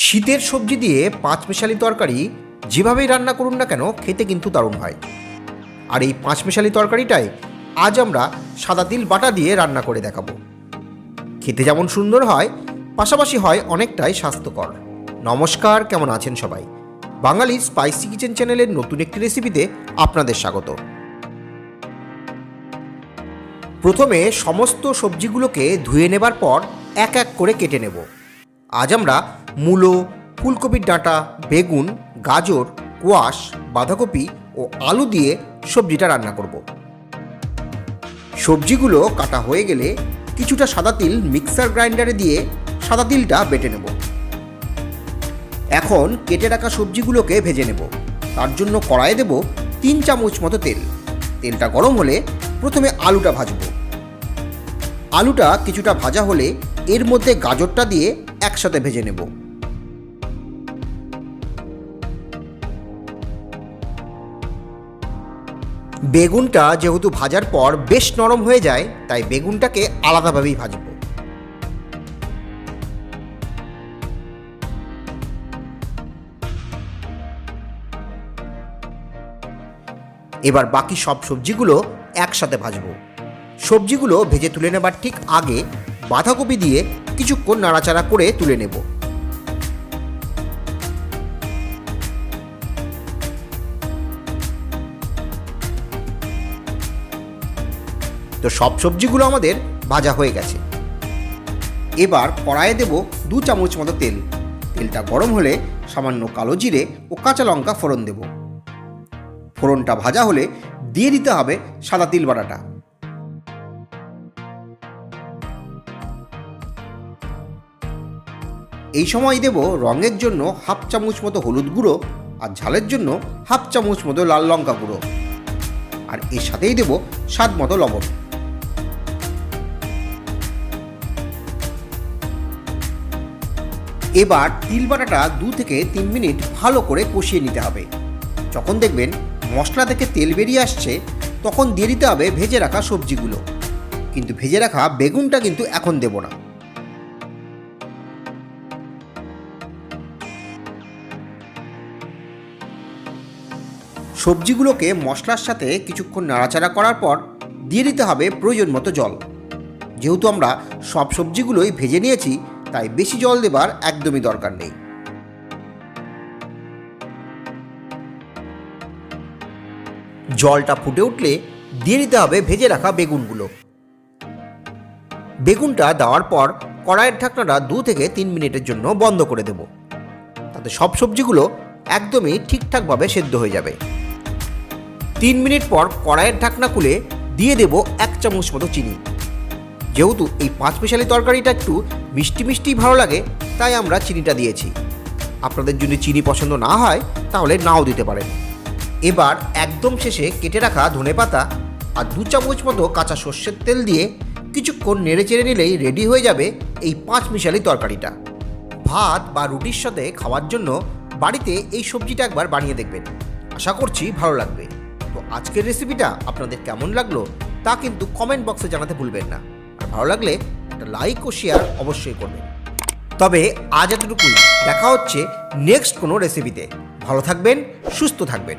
শীতের সবজি দিয়ে পাঁচমেশালি তরকারি যেভাবেই রান্না করুন না কেন খেতে কিন্তু দারুণ হয়। আর এই পাঁচমেশালি তরকারিটাই আজ আমরা সাদা তিল বাটা দিয়ে রান্না করে দেখাবো। খেতে যেমন সুন্দর হয়, পাশাপাশি হয় অনেকটাই স্বাস্থ্যকর। নমস্কার, কেমন আছেন সবাই? বাঙালি স্পাইসি কিচেন চ্যানেলের নতুন একটি রেসিপিতে আপনাদের স্বাগত। প্রথমে সমস্ত সবজিগুলোকে ধুয়ে নেবার পর এক এক করে কেটে নেব। আজ আমরা মূলো, ফুলকপির ডাঁটা, বেগুন, গাজর, কোয়াশ, বাঁধাকপি ও আলু দিয়ে সবজিটা রান্না করব। সবজিগুলো কাটা হয়ে গেলে কিছুটা সাদা তিল মিক্সার গ্রাইন্ডারে দিয়ে সাদা তিলটা বেটে নেব। এখন কেটে রাখা সবজিগুলোকে ভেজে নেব। তার জন্য কড়াইয়ে দেব 3 চামচ মতো তেল। তেলটা গরম হলে প্রথমে আলুটা ভাজব। আলুটা কিছুটা ভাজা হলে এর মধ্যে গাজরটা দিয়ে একসাথে ভেজে নেব। বেগুনটা যেহেতু ভাজার পর বেশ নরম হয়ে যায়, তাই বেগুনটাকে আলাদাভাবেই ভাজব। এবার বাকি সব সবজিগুলো একসাথে ভাজব। সবজিগুলো ভেজে তুলে নেবার ঠিক আগে বাঁধাকপি দিয়ে কিছুক্ষণ নাড়াচাড়া করে তুলে নেব। তো সব সবজিগুলো আমাদের ভাজা হয়ে গেছে। এবার কড়াইয়ে দেব 2 চামচ মতো তেল। তেলটা গরম হলে সামান্য কালো জিরে ও কাঁচা লঙ্কা ফোড়ন দেব। ফোড়নটা ভাজা হলে দিয়ে দিতে হবে সাদা তিল বাটাটা। এই সময় দেব রঙের জন্য হাফ চামচ মতো হলুদ গুঁড়ো আর ঝালের জন্য হাফ চামচ মতো লাল লঙ্কা গুঁড়ো, আর এর সাথেই দেব স্বাদ মতো লবণ। এবার তিল বাটাটা 2 থেকে 3 মিনিট ভালো করে কষিয়ে নিতে হবে। যখন দেখবেন মশলা থেকে তেল বেরিয়ে আসছে, তখন দিয়ে দিতে হবে ভেজে রাখা সবজিগুলো। কিন্তু ভেজে রাখা বেগুনটা কিন্তু এখন দেব না। সবজিগুলোকে মশলার সাথে কিছুক্ষণ নাড়াচাড়া করার পর দিয়ে দিতে হবে প্রয়োজন মতো জল। যেহেতু আমরা সব সবজিগুলোই ভেজে নিয়েছি, তাই বেশি জল দেবার একদমই দরকার নেই। জলটা ফুটে উঠলে দিয়ে দিতে হবে ভেজে রাখা বেগুনগুলো। বেগুনটা দেওয়ার পর কড়াইয়ের ঢাকনাটা 2 থেকে 3 মিনিটের জন্য বন্ধ করে দেব। তাতে সব সবজিগুলো একদমই ঠিকঠাকভাবে সেদ্ধ হয়ে যাবে। 3 মিনিট পর কড়াইয়ের ঢাকনা খুলে দিয়ে দেব 1 চামচ মতো চিনি। যেহেতু এই পাঁচমেশালি তরকারিটা একটু মিষ্টি মিষ্টি ভালো লাগে, তাই আমরা চিনিটা দিয়েছি। আপনাদের যদি চিনি পছন্দ না হয় তাহলে নাও দিতে পারেন। এবার একদম শেষে কেটে রাখা ধনেপাতা আর 2 চামচ মতো কাঁচা সর্ষের তেল দিয়ে কিছুক্ষণ নেড়ে চেড়ে নিলেই রেডি হয়ে যাবে এই পাঁচমেশালি তরকারিটা। ভাত বা রুটির সাথে খাওয়ার জন্য বাড়িতে এই সবজিটা একবার বানিয়ে দেখবেন। আশা করছি ভালো লাগবে। তো আজকের রেসিপিটা আপনাদের কেমন লাগলো তা কিন্তু কমেন্ট বক্সে জানাতে ভুলবেন না। আর ভালো লাগলে একটা লাইক ও শেয়ার অবশ্যই করবেন। তবে আজ এতটুকুই। দেখা হচ্ছে নেক্সট কোনো রেসিপিতে। ভালো থাকবেন, সুস্থ থাকবেন।